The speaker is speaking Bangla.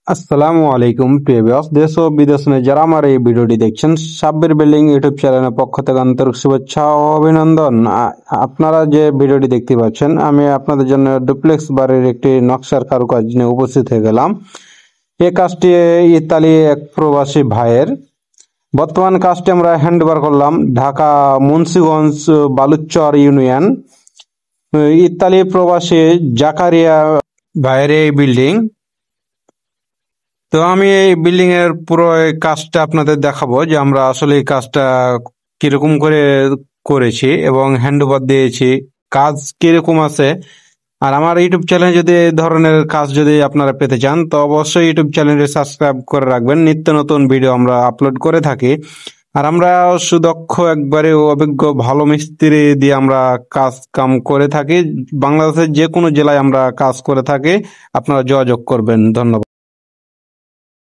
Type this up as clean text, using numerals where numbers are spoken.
আসসালামু আলাইকুম প্রিয় ভিউয়ার্স, দেশ ও বিদেশ নিয়ে যারা আমার এই ভিডিওটি দেখছেন, সাব্বির বিল্ডিং ইউটিউব চ্যানেলের পক্ষ থেকে আন্তরিক শুভেচ্ছা ও অভিনন্দন। আপনারা যে ভিডিওটি দেখতে পাচ্ছেন, আমি আপনাদের জন্য ডুপ্লেক্স বাড়ির একটি নকশার কারুকাজ নিয়ে উপস্থিত হয়ে গেলাম। এই কাজটি ইতালি এক প্রবাসী ভাইয়ের। বর্তমান কাজটি আমরা হ্যান্ডওভার করলাম ঢাকা মুন্সিগঞ্জ বালুচর ইউনিয়ন। ইতালি প্রবাসী জাকারিয়া ভাইয়ের এই বিল্ডিং। তো আমি এই বিল্ডিং এর পুরো এই কাজটা আপনাদের দেখাবো যে আমরা আসলে এই কাজটা কিরকম করে করেছি এবং হ্যান্ডওভার দিয়েছি, কাজ কিরকম আছে। আর আমার ইউটিউব চ্যানেলে যদি এই ধরনের কাজ যদি আপনারা পেতে চান, তো অবশ্যই ইউটিউব চ্যানেলটি সাবস্ক্রাইব করে রাখবেন। নিত্য নতুন ভিডিও আমরা আপলোড করে থাকি। আর আমরা সুদক্ষ একবারে অভিজ্ঞ ভালো মিস্ত্রি দিয়ে আমরা কাজ কাম করে থাকি। বাংলাদেশের যে কোনো জেলায় আমরা কাজ করে থাকি। আপনারা যোগাযোগ করবেন। ধন্যবাদ।